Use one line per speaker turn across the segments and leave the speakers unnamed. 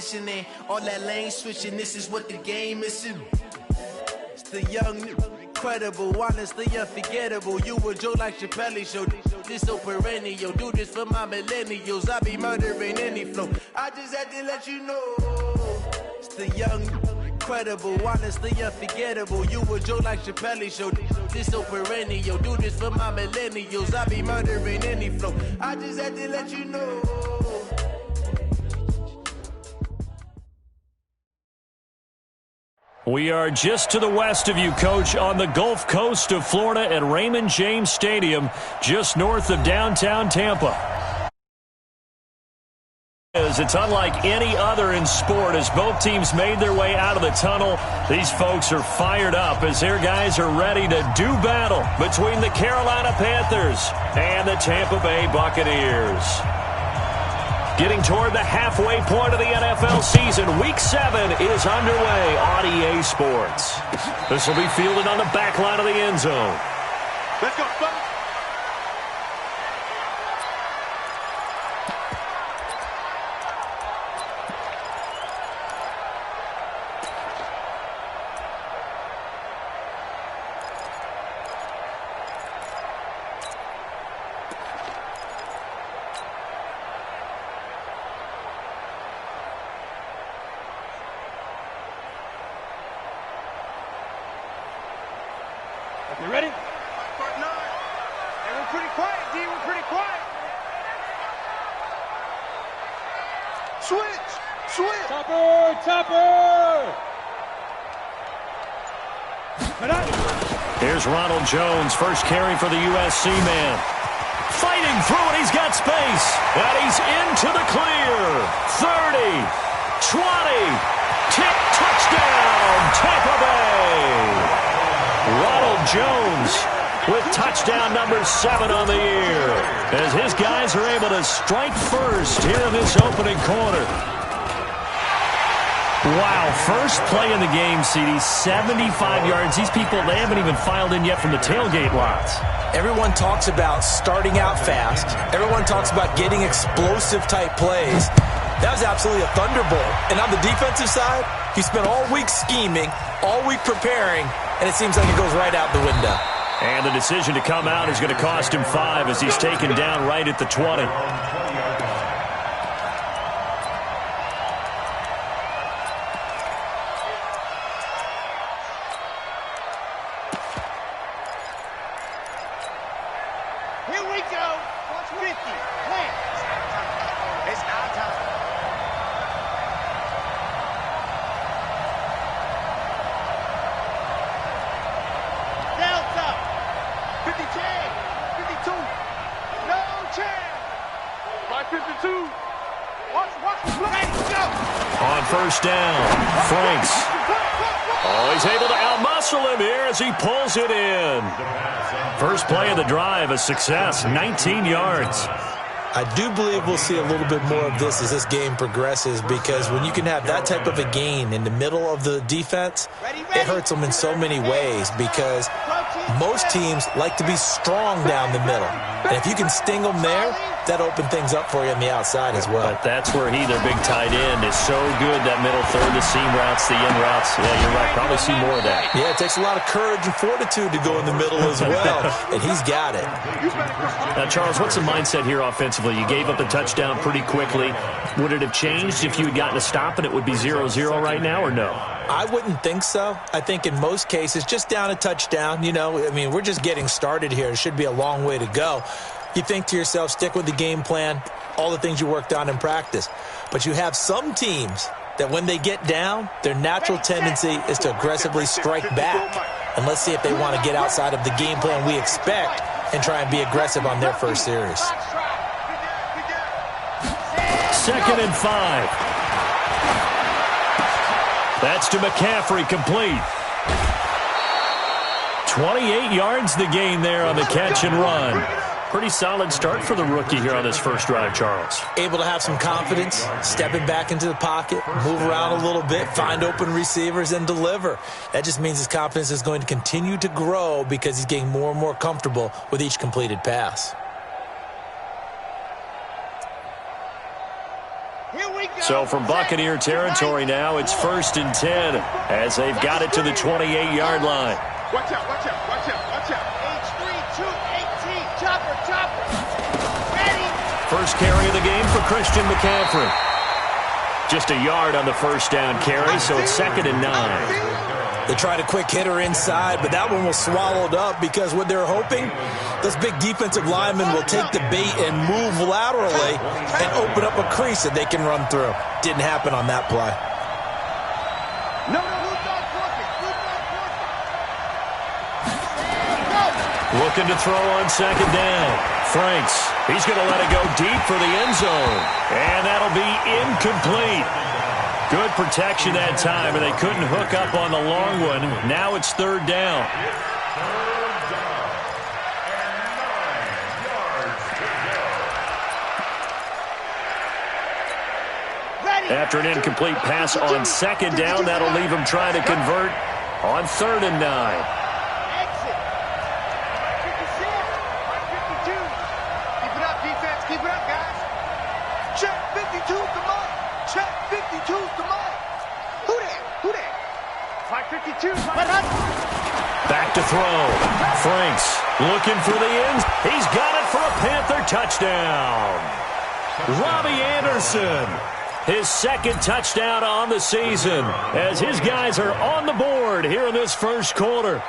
conditioning, all that lane switching, this is what the game is. It's the young, incredible, honestly unforgettable. You a Joe like Chappelle show, this so perennial. Do this for my millennials, I be murdering any flow. I just had to let you know. It's the young, incredible, honestly unforgettable. You a Joe like Chappelle show, this so perennial. Do this for my millennials, I be murdering any flow. I just had to let you know.
We are just to the west of you, Coach, on the Gulf Coast of Florida at Raymond James Stadium, just north of downtown Tampa. It's unlike any other in sport as both teams made their way out of the tunnel. These folks are fired up as their guys are ready to do battle between the Carolina Panthers and the Tampa Bay Buccaneers. Getting toward the halfway point of the NFL season, Week 7 is underway on EA Sports. This will be fielded on the back line of the end zone.
Let's go, folks. You ready? Part 9. Hey, we're pretty quiet, D. We're pretty quiet. Switch! Switch! Topper!
Here's Ronald Jones, first carry for the USC man. Fighting through it, he's got space. And he's into the clear. 30, 20, touchdown, Tampa Bay. Ronald Jones with touchdown number 7 on the year as his guys are able to strike first here in this opening quarter. Wow, first play in the game, CD, 75 yards. These people, they haven't even filed in yet from the tailgate lots.
Everyone talks about starting out fast. Everyone talks about getting explosive-type plays. That was absolutely a thunderbolt. And on the defensive side, he spent all week scheming, all week preparing, and it seems like it goes right out the window.
And the decision to come out is going to cost him 5 as he's taken down right at the 20.
Here we go. 50. Lance. It's our time. Delta. 50 chance. 52. No chance. Right 52. Watch the play. Go.
On first down, Franks. Oh, he's able to outmuscle him here as he pulls it in. First play of the drive, a success, 19 yards.
I do believe we'll see a little bit more of this as this game progresses, because when you can have that type of a gain in the middle of the defense, it hurts them in so many ways, because most teams like to be strong down the middle. And if you can sting them there, that opens things up for you on the outside as well.
But that's where their big tight end, is so good, that middle third, the seam routes, the in routes. Yeah, you're right. Probably see more of that.
Yeah, it takes a lot of courage and fortitude to go in the middle as well, and he's got it.
Now, Charles, what's the mindset here offensively? You gave up the touchdown pretty quickly. Would it have changed if you had gotten a stop and it would be 0-0 right now, or no?
I wouldn't think so. I think in most cases, just down a touchdown, we're just getting started here. It should be a long way to go. You think to yourself, stick with the game plan, all the things you worked on in practice. But you have some teams that when they get down, their natural tendency is to aggressively strike back. And let's see if they want to get outside of the game plan we expect and try and be aggressive on their first series.
2nd and 5. That's to McCaffrey, complete. 28 yards the gain there on the catch and run. Pretty solid start for the rookie here on this first drive, Charles.
Able to have some confidence, stepping back into the pocket, move around a little bit, find open receivers, and deliver. That just means his confidence is going to continue to grow because he's getting more and more comfortable with each completed pass.
Here we go.
So from Buccaneer territory now, it's 1st and 10 as they've got it to the 28-yard line.
Watch out, watch out, watch out, watch out. H3-2-18, chopper, chopper. Ready.
First carry of the game for Christian McCaffrey. Just a yard on the first down carry, so it's 2nd and 9.
They tried a quick hitter inside, but that one was swallowed up because what they're hoping, those big defensive linemen will take the bait and move laterally and open up a crease that they can run through. Didn't happen on that play.
No,
Looking to throw on 2nd down. Franks, he's going to let it go deep for the end zone. And that'll be incomplete. Good protection that time, and they couldn't hook up on the long one. Now it's 3rd down. After an incomplete pass on 2nd down, that'll leave him trying to convert on 3rd and 9.
exit. 56, 52. Keep it up, defense. Keep it up, guys. Check 52's the mark. Check 52's the mark. Who that? Who that? 552.
Back to throw. Franks looking for the end. He's got it for a Panther touchdown. Robbie Anderson, his 2nd touchdown on the season as his guys are on the board here in this first quarter.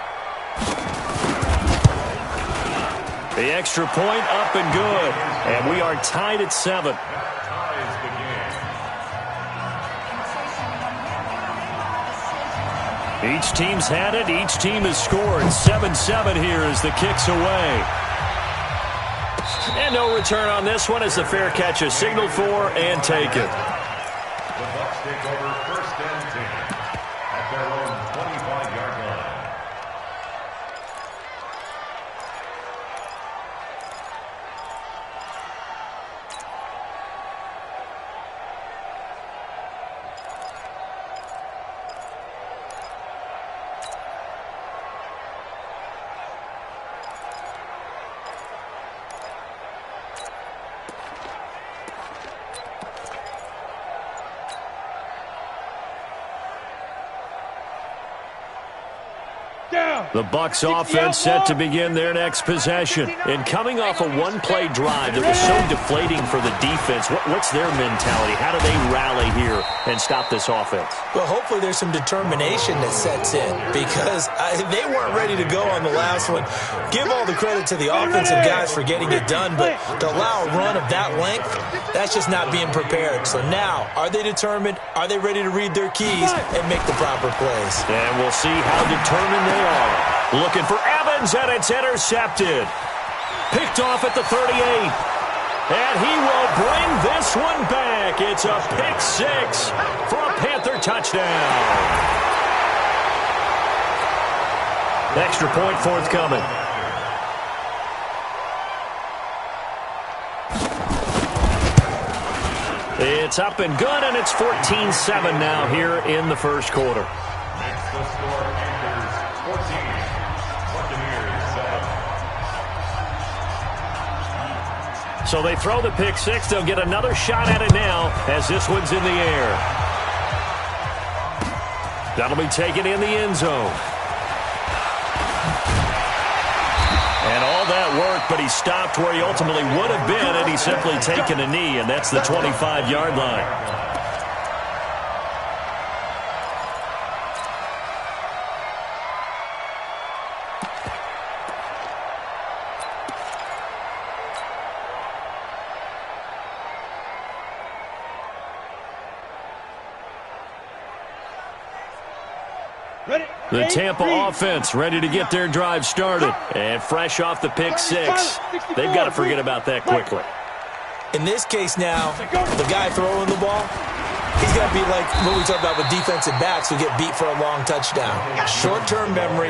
The extra point up and good, and we are tied at 7. Each team's had it. Each team has scored. 7-7 here as the kick's away. And no return on this one as the fair catch is signaled for and taken.
The Bucs take over 1st and 10 at their own 25-yard line.
The Bucs offense set to begin their next possession. And coming off a one-play drive that was so deflating for the defense, what's their mentality? How do they rally here and stop this offense?
Well, hopefully there's some determination that sets in because they weren't ready to go on the last one. Give all the credit to the offensive guys for getting it done, but to allow a run of that length, that's just not being prepared. So now, are they determined? Are they ready to read their keys and make the proper plays?
And we'll see how determined they are. Looking for Evans, and it's intercepted. Picked off at the 38. And he will bring this one back. It's a pick 6 for a Panther touchdown. Extra point forthcoming. It's up and good, and it's 14-7 now here in the first quarter.
Makes the score Panthers 14.
So they throw the pick 6. They'll get another shot at it now as this one's in the air. That'll be taken in the end zone. And all that work, but he stopped where he ultimately would have been, and he's simply taken a knee, and that's the 25-yard line. The Tampa offense ready to get their drive started. And fresh off the pick 6. They've got to forget about that quickly.
In this case now, the guy throwing the ball, he's got to be like what we talked about with defensive backs who get beat for a long touchdown. Short-term memory,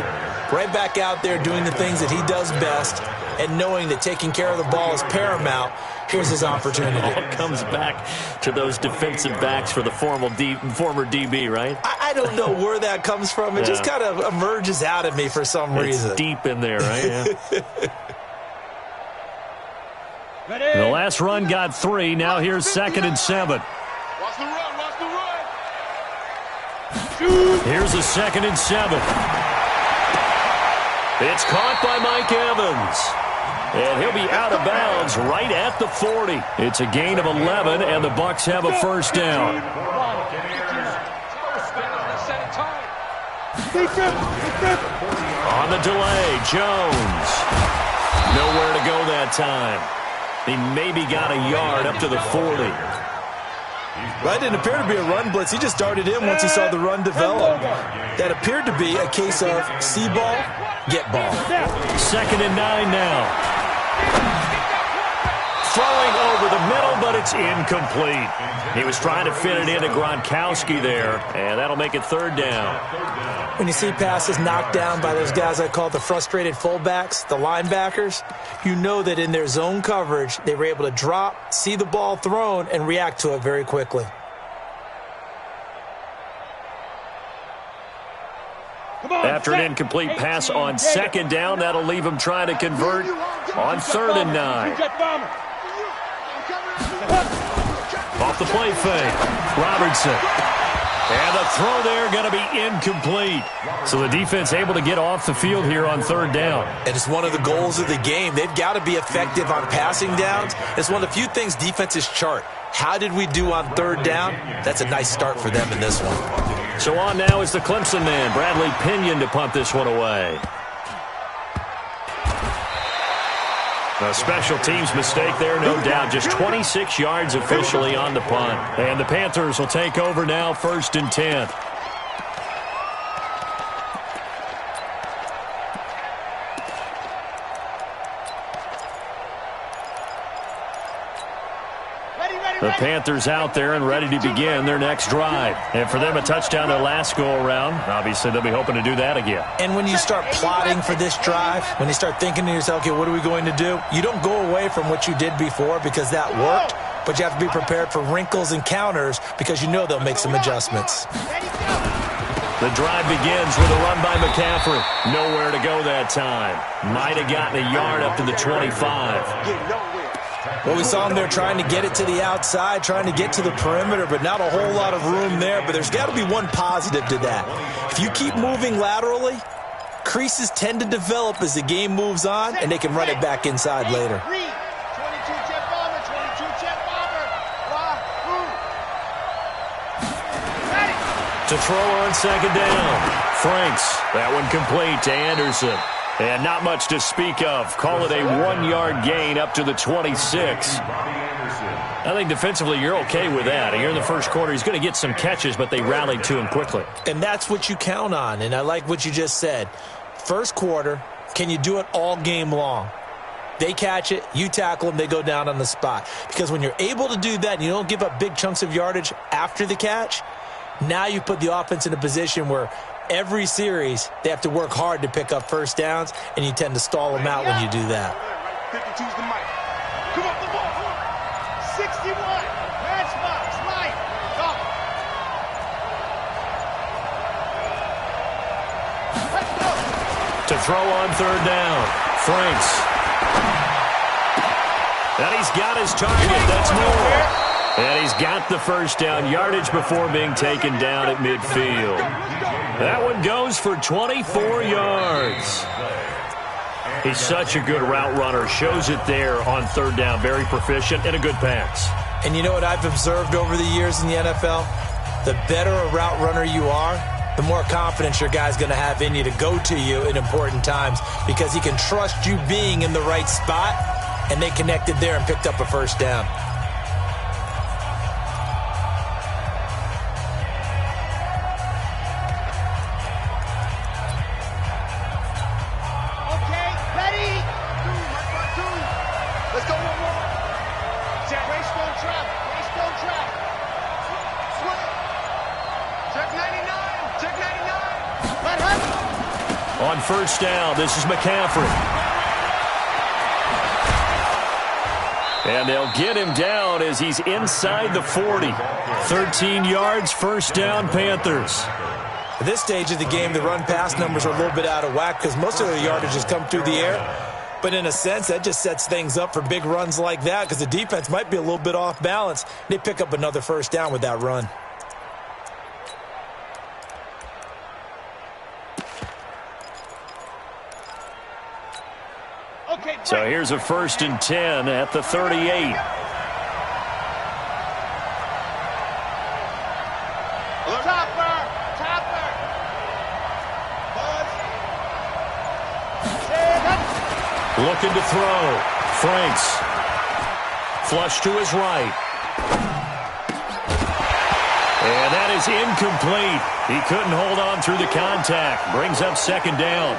right back out there doing the things that he does best, and knowing that taking care of the ball is paramount. Here's his opportunity.
It all comes back to those defensive backs for the former DB, right?
I don't know where that comes from. It just kind of emerges out of me for some reason.
It's deep in there, right? Yeah. The last run got 3. Now here's 2nd and 7.
Watch the run.
Here's a 2nd and 7. It's caught by Mike Evans. And he'll be out of bounds right at the 40. It's a gain of 11, and the Bucs have a first down. On the delay, Jones. Nowhere to go that time. He maybe got a yard up to the 40.
That didn't appear to be a run blitz. He just darted in once he saw the run develop. That appeared to be a case of see ball, get ball.
2nd and 9 now. Throwing over the middle, but it's incomplete. He was trying to fit it into Gronkowski there, and that'll make it 3rd down.
When you see passes knocked down by those guys I call the frustrated fullbacks, the linebackers, you know that in their zone coverage, they were able to drop, see the ball thrown, and react to it very quickly.
After an incomplete pass on 2nd down, that'll leave him trying to convert on 3rd and 9. Off the play fake, Robertson. And the throw there going to be incomplete. So the defense able to get off the field here on 3rd down.
And it's one of the goals of the game. They've got to be effective on passing downs. It's one of the few things defenses chart. How did we do on 3rd down? That's a nice start for them in this one.
So on now is the Clemson man, Bradley Pinion, to punt this one away. A special teams mistake there, no doubt. Just 26 yards officially on the punt. And the Panthers will take over now, 1st and 10. The Panthers out there and ready to begin their next drive. And for them, a touchdown their last go-around. Obviously, they'll be hoping to do that again.
And when you start plotting for this drive, when you start thinking to yourself, okay, what are we going to do? You don't go away from what you did before because that worked, but you have to be prepared for wrinkles and counters because you know they'll make some adjustments.
The drive begins with a run by McCaffrey. Nowhere to go that time. Might have gotten a yard up to the 25.
Well, we saw him there trying to get it to the outside, trying to get to the perimeter, but not a whole lot of room there. But there's got to be one positive to that. If you keep moving laterally, creases tend to develop as the game moves on, and they can run it back inside later.
22 jet bomber, 22 jet bomber.
To throw on 2nd down. Franks, that one complete to Anderson. And not much to speak of. Call it a 1-yard gain up to the 26. I think defensively you're okay with that. Here in the first quarter, he's going to get some catches, but they rallied to him quickly.
And that's what you count on, and I like what you just said. First quarter, can you do it all game long? They catch it, you tackle them, they go down on the spot. Because when you're able to do that and you don't give up big chunks of yardage after the catch, now you put the offense in a position where every series, they have to work hard to pick up first downs, and you tend to stall them out when you do that.
52's the mic. Come on, the ball. 61. Matchbox, right. Go. Let's go.
To throw on 3rd down. Franks. And he's got his target. That's more. And he's got the first down yardage before being taken down at midfield. That one goes for 24 yards. He's such a good route runner. Shows it there on 3rd down. Very proficient and a good pass.
And you know what I've observed over the years in the NFL? The better a route runner you are, the more confidence your guy's going to have in you to go to you in important times because he can trust you being in the right spot, and they connected there and picked up a first down.
On 1st down, this is McCaffrey. And they'll get him down as he's inside the 40. 13 yards, 1st down, Panthers.
At this stage of the game, the run-pass numbers are a little bit out of whack because most of their yardage has come through the air. But in a sense, that just sets things up for big runs like that because the defense might be a little bit off balance. They pick up another first down with that run.
So here's a 1st and 10 at the 38. Looking to throw. Franks. Flush to his right. And that is incomplete. He couldn't hold on through the contact. Brings up 2nd down.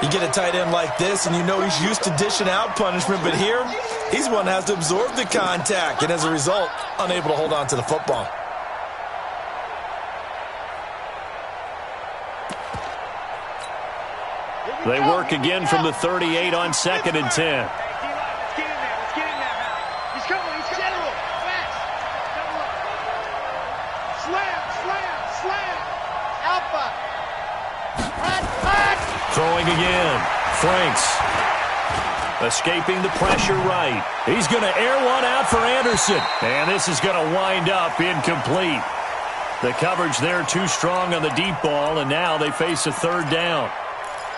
You get a tight end like this, and you know he's used to dishing out punishment, but here, he's one that has to absorb the contact, and as a result, unable to hold on to the football.
They work again from the 38 on 2nd and 10.
Let's get in there. He's coming. He's general. Fast. Slam. Alpha. Hot.
Throwing again. Franks. Escaping the pressure right. He's going to air one out for Anderson. And this is going to wind up incomplete. The coverage there too strong on the deep ball, and now they face a 3rd down.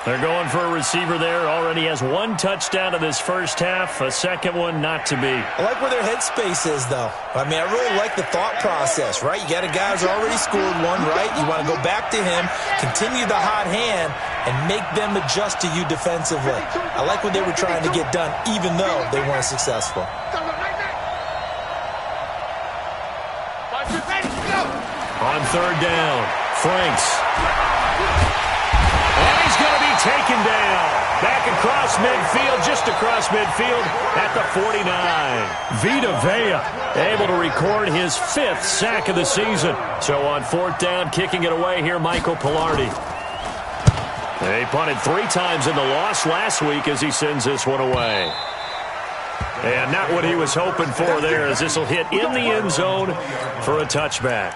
They're going for a receiver there. Already has 1 touchdown in this first half. A 2nd one not to be.
I like where their headspace is, though. I mean, I really like the thought process, right? You got a guy who's already scored one, right? You want to go back to him, continue the hot hand, and make them adjust to you defensively. I like what they were trying to get done, even though they weren't successful.
On 3rd down, Franks. And he's going to be taken down. Back across midfield, just across midfield at the 49. Vita Vea able to record his 5th sack of the season. So on 4th down, kicking it away here, Michael Pilardi. They punted 3 times in the loss last week as he sends this one away. And not what he was hoping for there, as this will hit in the end zone for a touchback.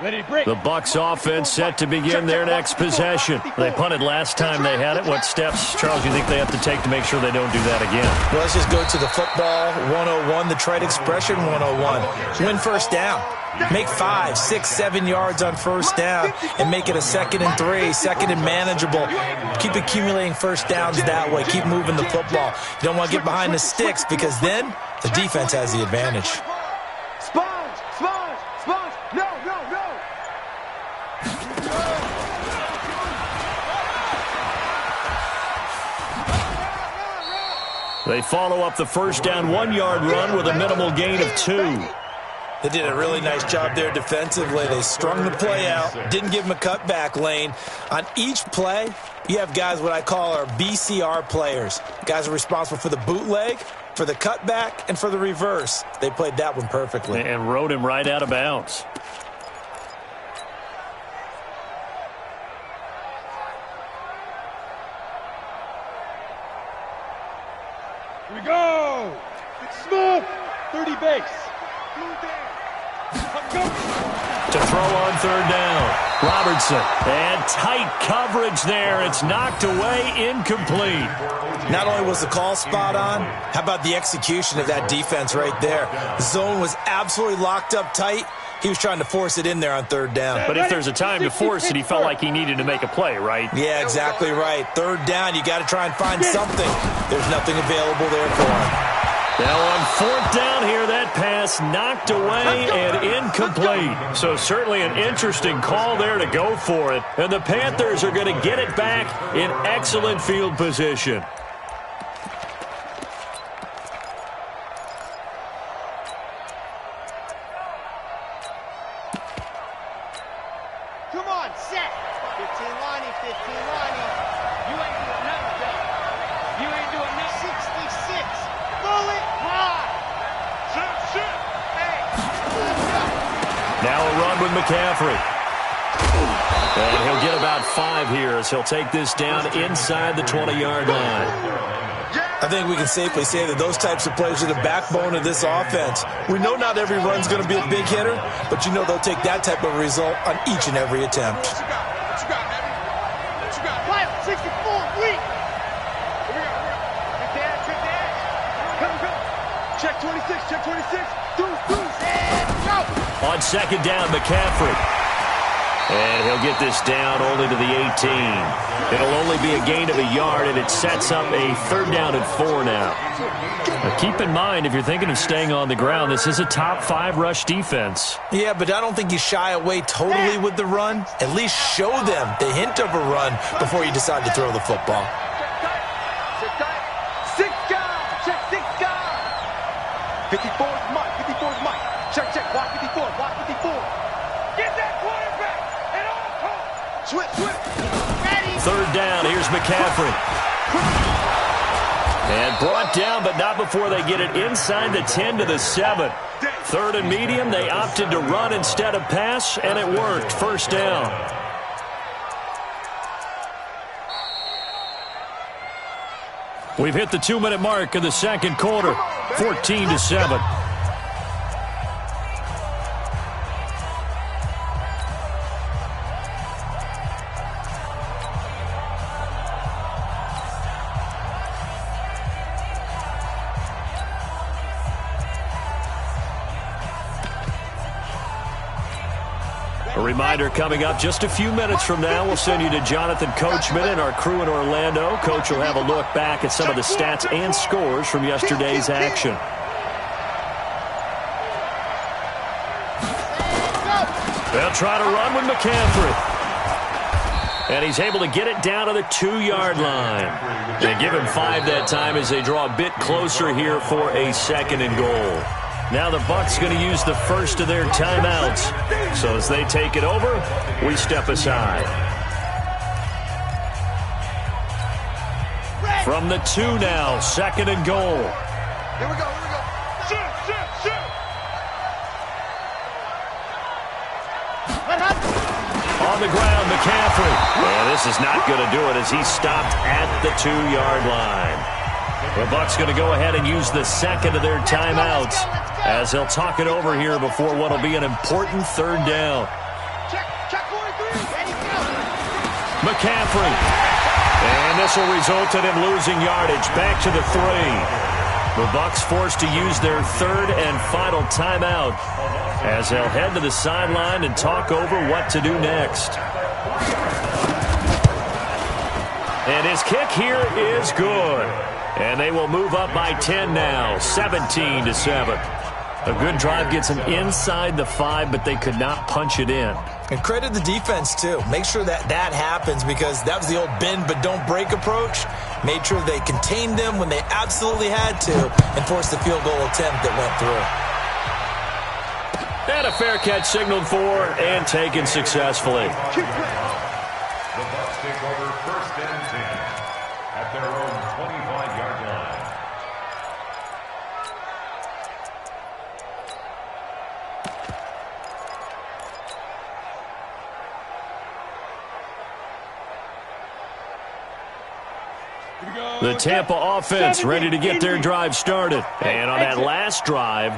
The Bucs offense set to begin their next possession. They punted last time they had it. What steps, Charles, do you think they have to take to make sure they don't do that again?
Well, let's just go to the football 101, the trite expression 101. Win 1st down. Make 5, 6, 7 yards on 1st down and make it a 2nd and 3, 2nd and manageable. Keep accumulating 1st downs that way. Keep moving the football. You don't want to get behind the sticks because then the defense has the advantage.
They follow up the 1st down 1-yard run with a minimal gain of 2.
They did a really nice job there defensively. They strung the play out, didn't give him a cutback lane. On each play, you have guys what I call our BCR players. Guys are responsible for the bootleg, for the cutback, and for the reverse. They played that one perfectly.
And rode him right out of bounds.
Here we go. Smooth. 30 base.
To throw on 3rd down. Robertson. And tight coverage there. It's knocked away, incomplete.
Not only was the call spot on, how about the execution of that defense right there? The zone was absolutely locked up tight. He was trying to force it in there on 3rd down.
But if there's a time to force it, he felt like he needed to make a play, right?
Yeah, exactly right. 3rd down, you got to try and find something. There's nothing available there for him.
Now on 4th down here, that pass knocked away and incomplete. So certainly an interesting call there to go for it. And the Panthers are going to get it back in excellent field position.
Come on, set. 15 lining, 15 lining. You ain't doing nothing, though. You ain't doing nothing. 66. Bullet high. Shit. Hey.
Now a run with McCaffrey. And he'll get about 5 here as he'll take this down inside the 20-yard line.
I think we can safely say that those types of plays are the backbone of this offense. We know not every run's going to be a big hitter, but you know they'll take that type of result on each and every attempt.
What you got, baby? What you got? Fire, 64, weak. Here we go. Trick that. Come. Check 26, check 26. Deuce, and go.
On second down, McCaffrey. And he'll get this down only to the 18. It'll only be a gain of a yard, and it sets up a 3rd down and 4 now. Now keep in mind, if you're thinking of staying on the ground, this is a top 5 rush defense.
Yeah, but I don't think you shy away totally with the run. At least show them the hint of a run before you decide to throw the football.
Check tight. 6 guys. Check 6 guys. 54 is Mike. 54 is Mike. Check. Watch 54. Watch 54. Get that quarterback. And all call. Switch. Ready.
3rd down. Here's McCaffrey. And brought down, but not before they get it inside the 10 to the 7. 3rd and medium. They opted to run instead of pass, and it worked. 1st down. We've hit the 2-minute mark of the 2nd quarter. 14 to 7. A reminder coming up just a few minutes from now, we'll send you to Jonathan Coachman and our crew in Orlando. Coach will have a look back at some of the stats and scores from yesterday's action. They'll try to run with McCaffrey. And he's able to get it down to the 2-yard line. They give him 5 that time as they draw a bit closer here for a 2nd and goal. Now the Bucs going to use the first of their timeouts. So as they take it over, we step aside. From the 2 now, 2nd and goal.
Here we go. Shoot.
On the ground, McCaffrey. And this is not going to do it as he's stopped at the 2-yard line. The Bucs going to go ahead and use the 2nd of their timeouts as they'll talk it over here before what will be an important 3rd down.
Check 43. Ready, go.
McCaffrey. And this will result in him losing yardage. Back to the 3. The Bucs forced to use their 3rd and final timeout as they'll head to the sideline and talk over what to do next. And his kick here is good. And they will move up by 10 now, 17 to 7. A good drive gets them inside the 5, but they could not punch it in.
And credit the defense, too. Make sure that happens because that was the old bend but don't break approach. Made sure they contained them when they absolutely had to and forced the field goal attempt that went through.
And a fair catch signaled for and taken successfully.
The Bucs take over 1st and 10 at their own 25-yard line.
The Tampa offense ready to get their drive started. And on that last drive,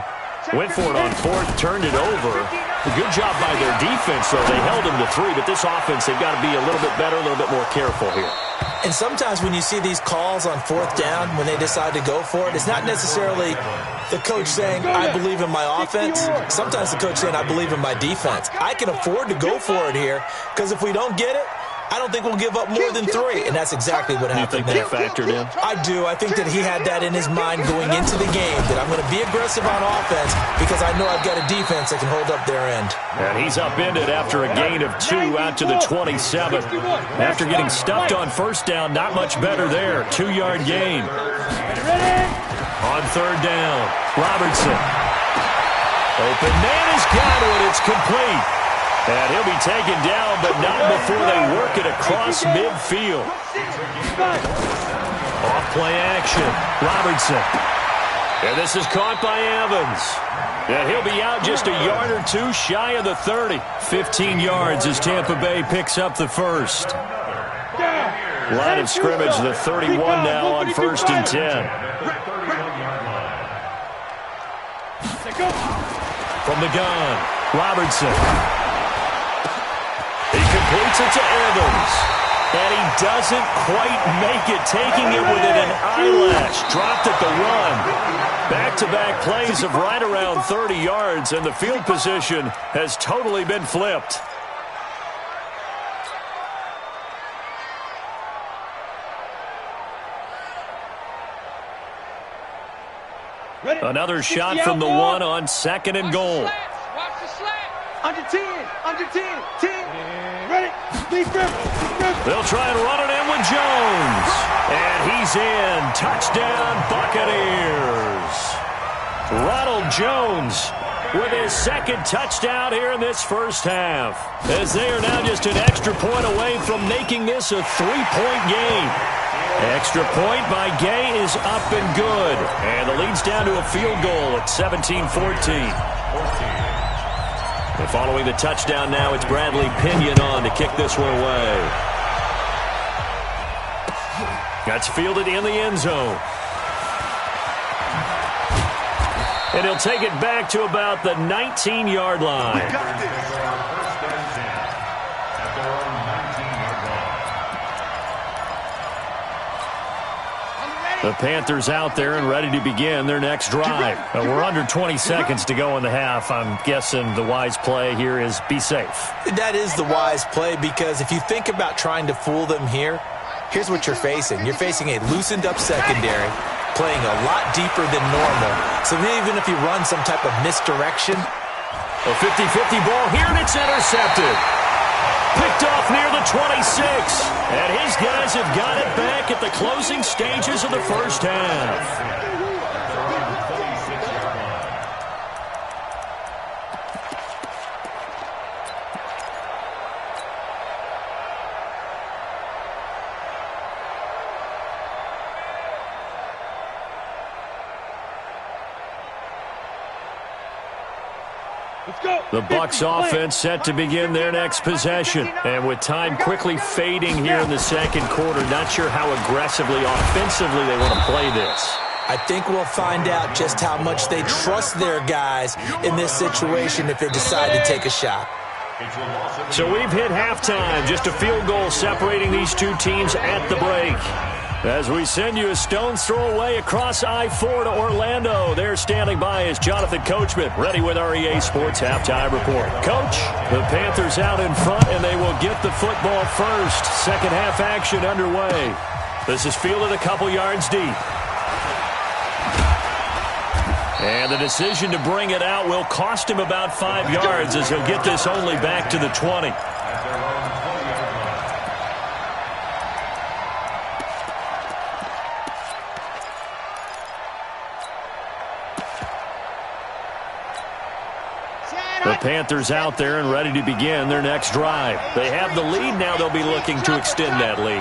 went for it on 4th, turned it over. A good job by their defense, though. They held them to 3, but this offense, they've got to be a little bit better, a little bit more careful here.
And sometimes when you see these calls on 4th down, when they decide to go for it, it's not necessarily the coach saying, I believe in my offense. Sometimes the coach saying, I believe in my defense. I can afford to go for it here because if we don't get it, I don't think we'll give up more than 3, and that's exactly what happened there.
You think that factored in?
I do. I think that he had that in his mind going into the game, that I'm going to be aggressive on offense because I know I've got a defense that can hold up their end.
And he's upended after a gain of 2 out to the 27. After getting stuffed on 1st down, not much better there. 2-yard gain. On 3rd down, Robertson. Open man has got it. It's complete. And he'll be taken down, but not before they work it across midfield. Off-play action. Robertson. And this is caught by Evans. And he'll be out just a yard or 2 shy of the 30. 15 yards as Tampa Bay picks up the 1st. Line of scrimmage, the 31 now on 1st and 10. From the gun, Robertson. He completes it to Evans. And he doesn't quite make it, taking it within an eyelash. Dropped at the 1. Back-to-back plays of right around 30 yards, and the field position has totally been flipped. Another shot from the 1 on 2nd and goal.
Watch the slap. Under 10. Under 10. 10. Ready.
They'll try and run it in with Jones. And he's in. Touchdown, Buccaneers. Ronald Jones with his 2nd touchdown here in this first half, as they are now just an extra point away from making this a 3-point game. Extra point by Gay is up and good. And the lead's down to a field goal at 17-14. And following the touchdown now, it's Bradley Pinion on to kick this one away. That's fielded in the end zone. And he'll take it back to about the 19-yard line. The Panthers out there and ready to begin their next drive. We're under 20 seconds to go in the half. I'm guessing the wise play here is be safe.
That is the wise play, because if you think about trying to fool them here, here's what you're facing. You're facing a loosened-up secondary, playing a lot deeper than normal. So even if you run some type of misdirection.
A 50-50 ball here, and it's intercepted. Picked off near the 26. And his guys have got it back at the closing stages of the first half. The Bucs offense set to begin their next possession. And with time quickly fading here in the second quarter, not sure how aggressively, offensively they want to play this.
I think we'll find out just how much they trust their guys in this situation if they decide to take a shot.
So we've hit halftime. Just a field goal separating these two teams at the break. As we send you a stone's throw away across I-4 to Orlando. There standing by is Jonathan Coachman, ready with our EA Sports Halftime Report. Coach, the Panthers out in front, and they will get the football first. Second half action underway. This is fielded a couple yards deep. And the decision to bring it out will cost him about 5 yards, as he'll get this only back to the 20. The Panthers out there and ready to begin their next drive. They have the lead. Now they'll be looking to extend that lead.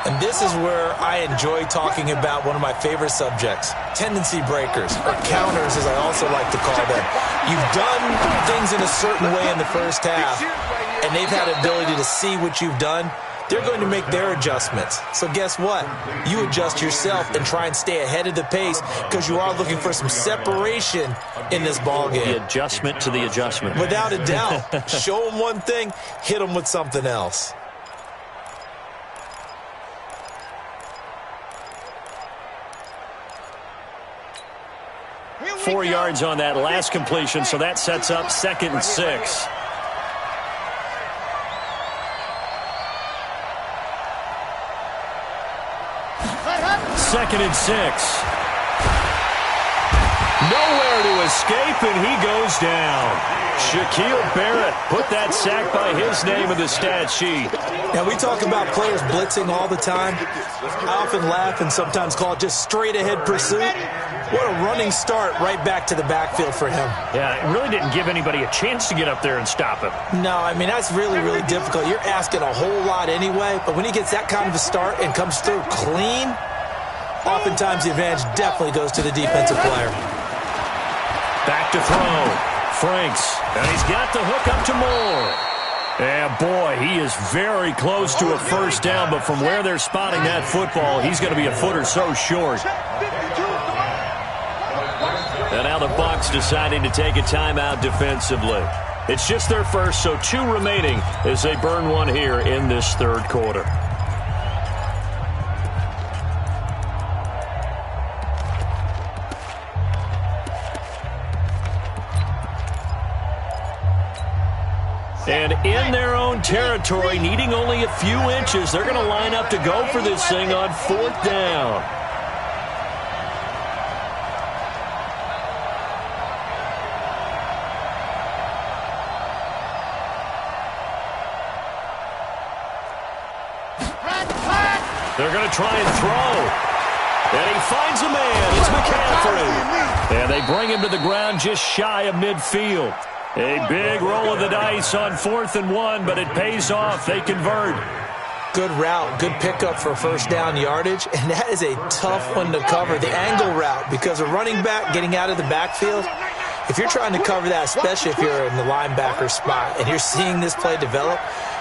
And this is where I enjoy talking about one of my favorite subjects, tendency breakers, or counters as I also like to call them. You've done things in a certain way in the first half, and they've had ability to see what you've done. They're going to make their adjustments. So guess what? You adjust yourself and try and stay ahead of the pace, because you are looking for some separation in this ball game.
The adjustment to the adjustment.
Without a doubt. Show them one thing, hit them with something else.
– 4 yards on that last completion, so that sets up 2nd and 6. Second and 6. Nowhere to escape, and he goes down. Shaquille Barrett put that sack by his name in the stat sheet.
Now, we talk about players blitzing all the time. I often laugh and sometimes call it just straight-ahead pursuit. What a running start right back to the backfield for him.
Yeah, it really didn't give anybody a chance to get up there and stop him.
No, I mean, that's really, really difficult. You're asking a whole lot anyway, but when he gets that kind of a start and comes through clean, oftentimes the advantage definitely goes to the defensive player.
Back to throw. Franks. And he's got the hook up to Moore. And boy, he is very close to a first down, but from where they're spotting that football, he's going to be a foot or so short. And now the Bucs deciding to take a timeout defensively. It's just their first, so 2 remaining as they burn one here in this third quarter. And in their own territory, needing only a few inches, they're going to line up to go for this thing on 4th down. They're going to try and throw. And he finds a man. It's McCaffrey. And they bring him to the ground just shy of midfield. A big roll of the dice on 4th and 1, but it pays off. They convert.
Good route, good pickup for first down yardage, and that is a tough one to cover, the angle route, because a running back getting out of the backfield, if you're trying to cover that, especially if you're in the linebacker spot and you're seeing this play develop,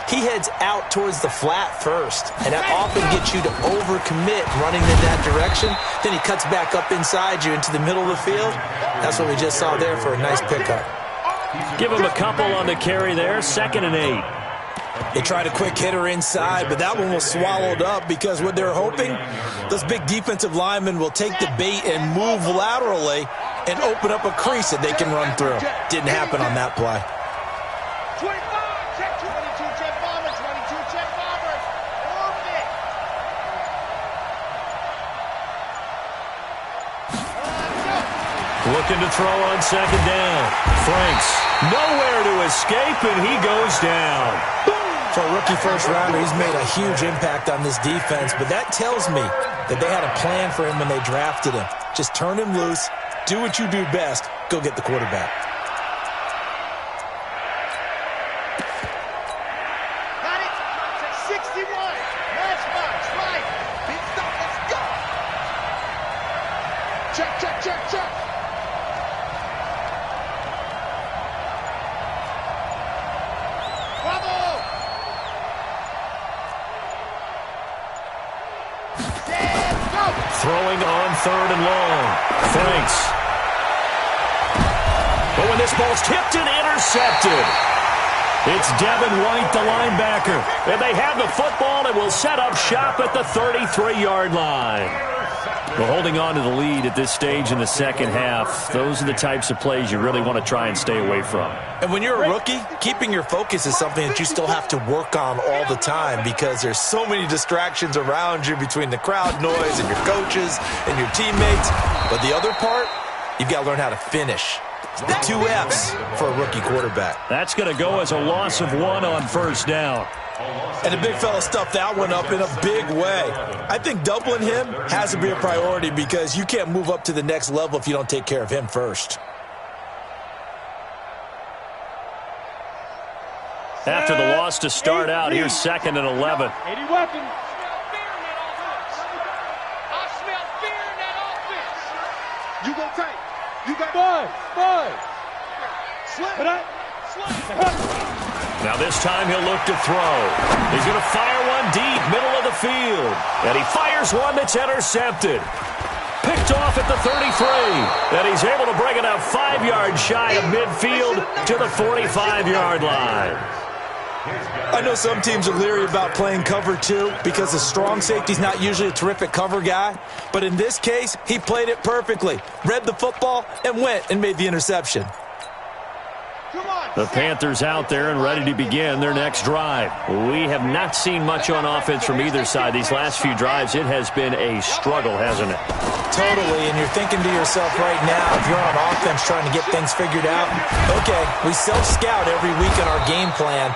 he heads out towards the flat first, and that often gets you to overcommit running in that direction. Then he cuts back up inside you into the middle of the field. That's what we just saw there for a nice pickup.
Give him a couple on the carry there, 2nd and 8.
They tried a quick hitter inside, but that one was swallowed up because what they're hoping, those big defensive linemen will take the bait and move laterally and open up a crease that they can run through. Didn't happen on that play.
25, check 22, check bomber, 22, check bomber. Perfect.
Looking to throw on 2nd down. Franks nowhere to escape, and he goes down.
For a rookie first-rounder, he's made a huge impact on this defense, but that tells me that they had a plan for him when they drafted him. Just turn him loose, do what you do best, go get the quarterback.
Got it. 61. Last box, right. Big stop, let's go. Check, check, check, check. Bravo.
Throwing on 3rd and long. Franks. But when this ball's tipped and intercepted, it's Devin White, the linebacker. And they have the football and will set up shop at the 33-yard line. Well, holding on to the lead at this stage in the second half, those are the types of plays you really want to try and stay away from.
And when you're a rookie, keeping your focus is something that you still have to work on all the time because there's so many distractions around you between the crowd noise and your coaches and your teammates. But the other part, you've got to learn how to finish. The 2 F's for a rookie quarterback.
That's going to go as a loss of 1 on 1st down.
And the big fella stuffed that one up in a big way. I think doubling him has to be a priority because you can't move up to the next level if you don't take care of him first.
After the loss to start out, here's 2nd and 11.
80 weapons. I smell fear in that offense. You go tight. You got five.
Now this time he'll look to throw. He's going to fire one deep, middle of the field. And he fires one that's intercepted. Picked off at the 33. And he's able to bring it up 5 yards shy of midfield to the 45-yard line.
I know some teams are leery about playing cover 2 because the strong safety's not usually a terrific cover guy. But in this case, he played it perfectly. Read the football and went and made the interception.
The Panthers out there and ready to begin their next drive. We have not seen much on offense from either side. These last few drives, it has been a struggle, hasn't it?
Totally, and you're thinking to yourself right now, if you're on offense trying to get things figured out, okay, we self-scout every week in our game plan.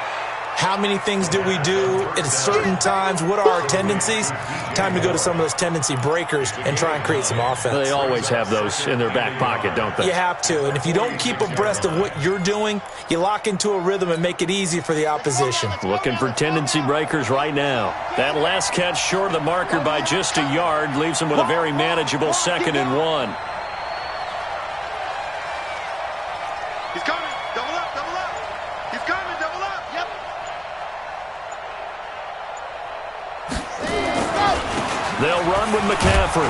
How many things do we do at certain times? What are our tendencies? Time to go to some of those tendency breakers and try and create some offense.
They always have those in their back pocket, don't they?
You have to, and if you don't keep abreast of what you're doing, you lock into a rhythm and make it easy for the opposition.
Looking for tendency breakers right now. That last catch short of the marker by just a yard leaves him with a very manageable 2nd and 1.
He's coming. Double up, double up. He's coming, double up. Yep.
They'll run with McCaffrey.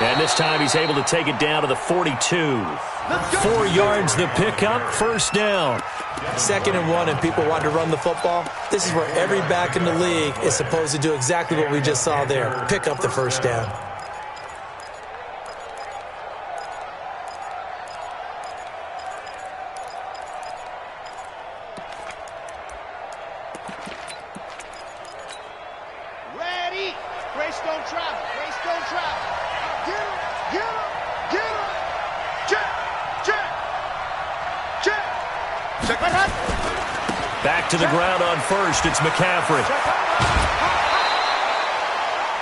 And this time he's able to take it down to the 42. 4 yards the pickup, 1st down.
2nd and 1 and people want to run the football. This is where every back in the league is supposed to do exactly what we just saw there. Pick up the 1st down.
don't travel. Waist don't travel. Get him. Get him. Get him. Check. Check. Check. Check.
Back to the ground on first. It's McCaffrey.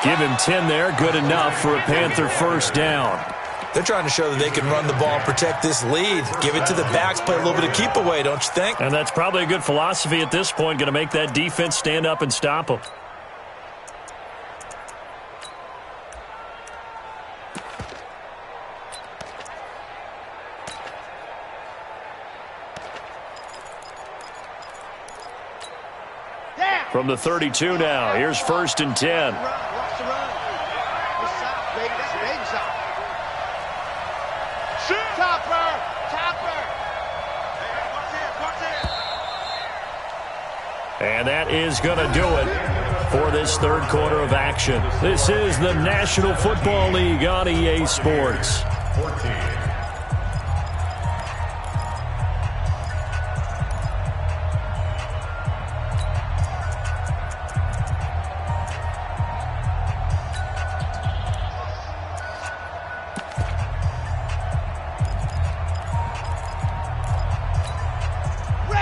Give him 10 there. Good enough for a Panther first down.
They're trying to show that they can run the ball and protect this lead. Give it to the backs, play a little bit of keep away, don't you think?
And that's probably a good philosophy at this point. Going to make that defense stand up and stop them. From the 32 now, here's 1st and 10.
Watch the run. It's south, baby. That's big south. Topper. Topper.
And that is going to do it for this third quarter of action. This is the National Football League on EA Sports.
14.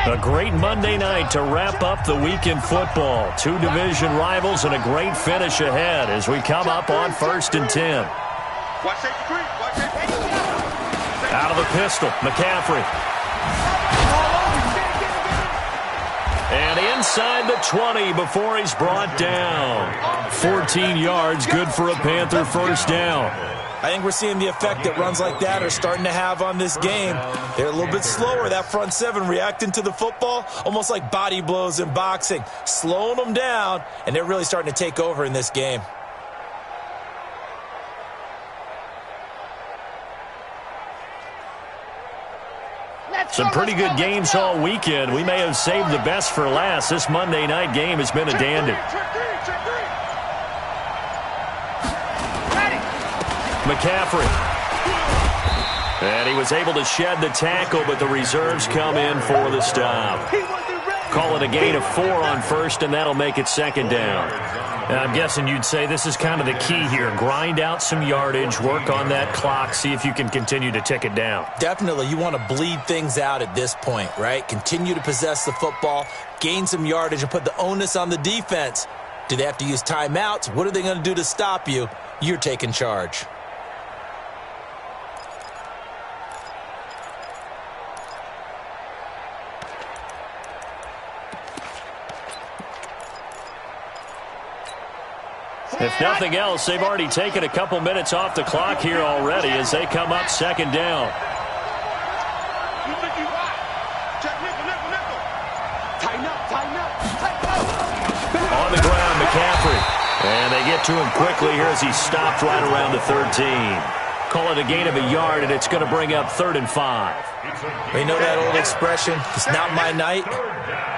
A great Monday night to wrap up the week in football. Two division rivals and a great finish ahead as we come up on 1st and 10. Out of the pistol, McCaffrey. And inside the 20 before he's brought down. 14 yards, good for a Panther first down.
I think we're seeing the effect that runs like that are starting to have on this game. They're a little bit slower, that front seven, reacting to the football, almost like body blows in boxing, slowing them down, and they're really starting to take over in this game.
Some pretty good games all weekend. We may have saved the best for last. This Monday night game has been a dandy. McCaffrey. And he was able to shed the tackle, but the reserves come in for the stop. Call it a gain of 4 on first, and that'll make it 2nd down. And I'm guessing you'd say this is kind of the key here. Grind out some yardage, work on that clock, see if you can continue to tick it down.
Definitely, you want to bleed things out at this point, right? Continue to possess the football, gain some yardage, and put the onus on the defense. Do they have to use timeouts? What are they going to do to stop you? You're taking charge.
If nothing else, they've already taken a couple minutes off the clock here already as they come up 2nd down. On the ground, McCaffrey. And they get to him quickly here as he stopped right around the 13. Call it a gain of a yard, and it's going to bring up 3rd and 5.
You know that old expression, it's not my night?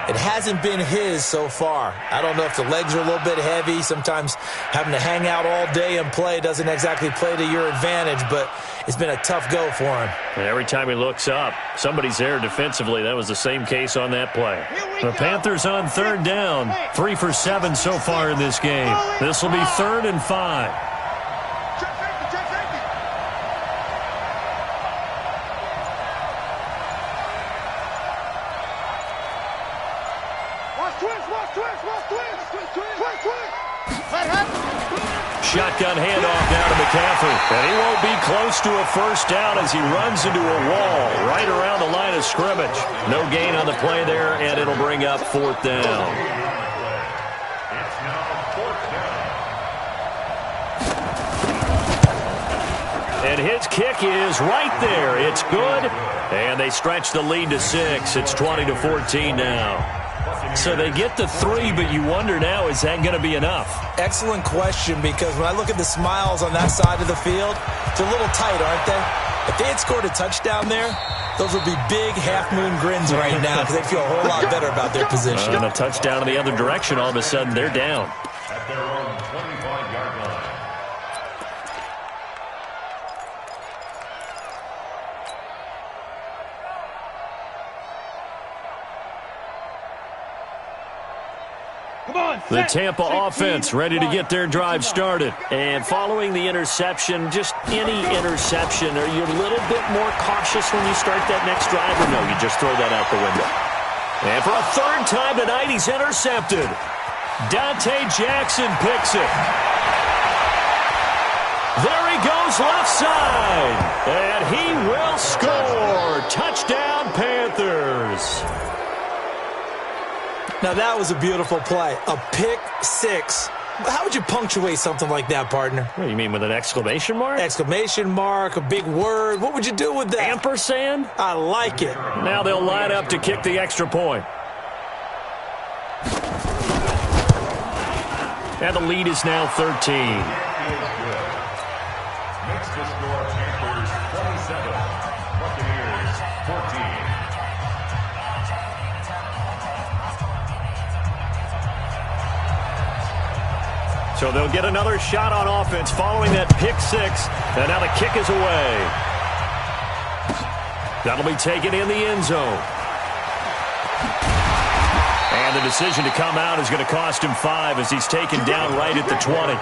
It hasn't been his so far. I don't know if the legs are a little bit heavy. Sometimes having to hang out all day and play doesn't exactly play to your advantage, but it's been a tough go for him.
And every time he looks up, somebody's there defensively. That was the same case on that play. The Panthers on 3rd down. 3 for 7 so far in this game. This will be 3rd and 5. Shotgun handoff down to McCaffrey. And he won't be close to a first down as he runs into a wall right around the line of scrimmage. No gain on the play there, and it'll bring up 4th down.
It's now 4th down.
And his kick is right there. It's good. And they stretch the lead to 6. It's 20-14 now. So they get the 3, but you wonder now, is that going to be enough?
Excellent question, because when I look at the smiles on that side of the field, they're a little tight, aren't they? If they had scored a touchdown there, those would be big half-moon grins right now because they feel a whole lot better about their position.
And a touchdown in the other direction, all of a sudden they're down.
At their own 25-yard line.
The Tampa offense ready to get their drive started. And following the interception, just any interception, are you a little bit more cautious when you start that next drive, or no, you just throw that out the window? And for a third time tonight, he's intercepted. Dante Jackson picks it. There he goes left side. And he will score. Touchdown, Panthers.
Now, that was a beautiful play. A pick six. How would you punctuate something like that, partner?
What do you mean, with an exclamation mark?
Exclamation mark, a big word. What would you do with that?
Ampersand?
I like it.
Now they'll line up to kick the extra point. And the lead is now 13.
Makes the score Panthers 27, Buccaneers 14.
So they'll get another shot on offense following that pick six. And now the kick is away. That'll be taken in the end zone. And the decision to come out is going to cost him 5 as he's taken down right at the 20.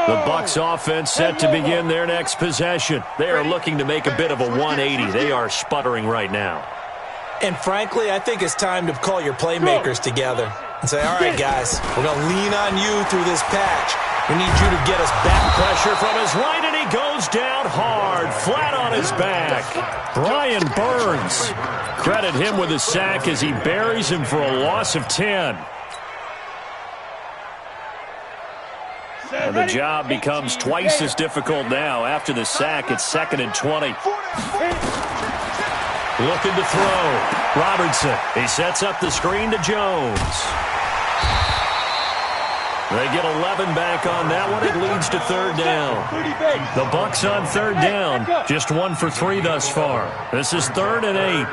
The Bucs offense set to begin their next possession. They are looking to make a bit of a 180. They are sputtering right now.
And frankly, I think it's time to call your playmakers together and say, all right, guys, we're going to lean on you through this patch. We need you to get us back.
Pressure from his right, and he goes down hard, flat on his back. Brian Burns. Credit him with a sack as he buries him for a loss of 10. And the job becomes twice as difficult now. After the sack, it's 2nd and 20. Looking to throw. Robertson. He sets up the screen to Jones. They get 11 back on that one. It leads to 3rd down. The Bucs on 3rd down. Just 1 for 3 thus far. This is 3rd and 8.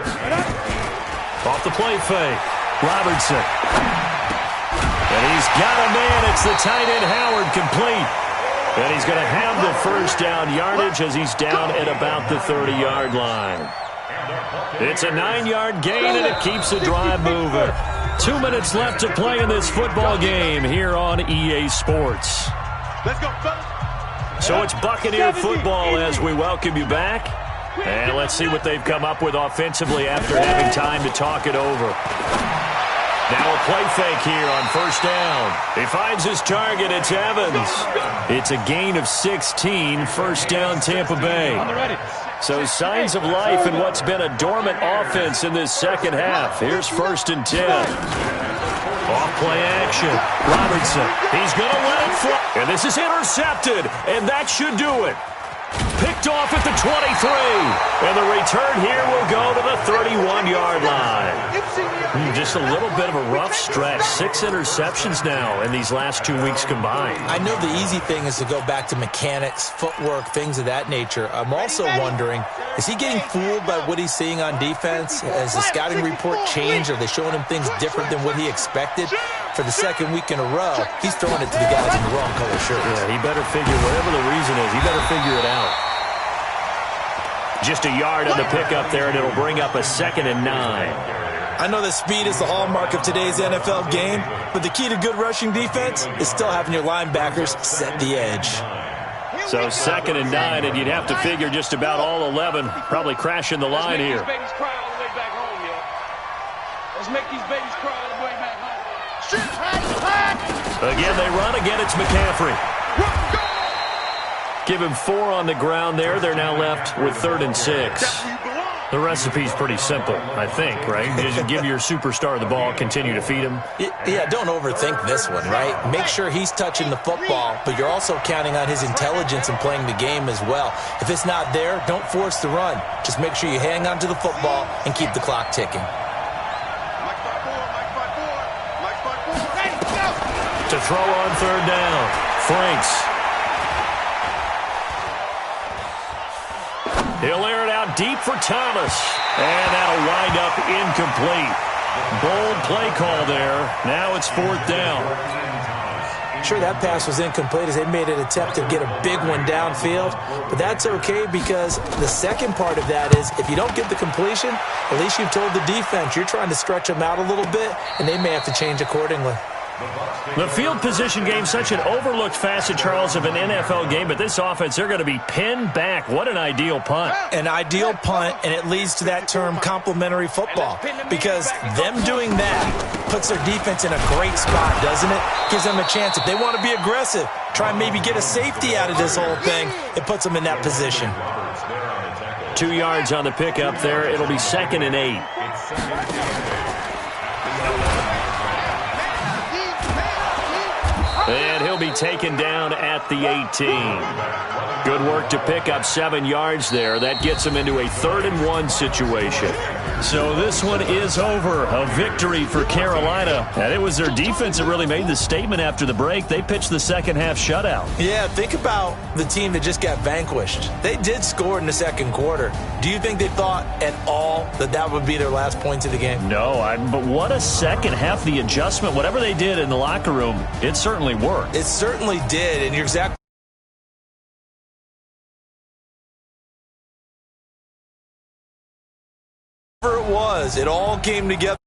Off the play fake. Robertson. And he's got a man. It's the tight end Howard complete. And he's going to have the first down yardage as he's down at about the 30-yard line. It's a 9-yard gain, and it keeps the drive moving. 2 minutes left to play in this football game here on EA Sports. So it's Buccaneer football as we welcome you back. And let's see what they've come up with offensively after having time to talk it over. Now a play fake here on 1st down. He finds his target. It's Evans. It's a gain of 16. 1st down, Tampa Bay. So signs of life in what's been a dormant offense in this second half. Here's 1st and 10. Off play action. Robertson. He's going to let it fly. And this is intercepted. And that should do it. Picked off at the 23. And the return here will go to the 31-yard line. Just a little bit of a rough stretch. 6 interceptions now in these last 2 weeks combined.
I know the easy thing is to go back to mechanics, footwork, things of that nature. I'm also wondering, is he getting fooled by what he's seeing on defense? Has the scouting report changed? Are they showing him things different than what he expected? For the 2nd week in a row, he's throwing it to the guys in the wrong color shirts.
Yeah, he better figure, whatever the reason is, he better figure it out. Just a yard on the pickup there, and it'll bring up a 2nd and 9.
I know that speed is the hallmark of today's NFL game, but the key to good rushing defense is still having your linebackers set the edge.
So 2nd and 9, and you'd have to figure just about all 11 probably crashing the line here.
Let's make these babies cry all the way back home.
Again, they run. Again, it's McCaffrey. Give him 4 on the ground there. They're now left with 3rd and 6. The recipe's pretty simple, I think, right? Just give your superstar the ball, continue to feed him.
Yeah, don't overthink this one, right? Make sure he's touching the football, but you're also counting on his intelligence in playing the game as well. If it's not there, don't force the run. Just make sure you hang on to the football and keep the clock ticking.
To throw on 3rd down, Franks. He'll air it out deep for Thomas. And that'll wind up incomplete. Bold play call there. Now it's 4th down.
Sure, that pass was incomplete as they made an attempt to get a big one downfield, but that's okay because the second part of that is if you don't get the completion, at least you've told the defense you're trying to stretch them out a little bit, and they may have to change accordingly.
The field position game, such an overlooked facet, Charles, of an NFL game, but this offense, they're going to be pinned back. What an ideal punt.
An ideal punt, and it leads to that term complementary football, because them doing that puts their defense in a great spot, doesn't it? Gives them a chance. If they want to be aggressive, try and maybe get a safety out of this whole thing, it puts them in that position.
2 yards on the pickup there. It'll be 2nd and 8. And he'll be taken down at the 18. Good work to pick up 7 yards there. That gets him into a 3rd and 1 situation. So this one is over. A victory for Carolina. And it was their defense that really made the statement after the break. They pitched the second half shutout.
Yeah, think about the team that just got vanquished. They did score in the second quarter. Do you think they thought at all that that would be their last points of the game?
No, but what a second half. The adjustment, whatever they did in the locker room, it certainly worked.
It certainly did, and you're exactly whatever it was, it all came together.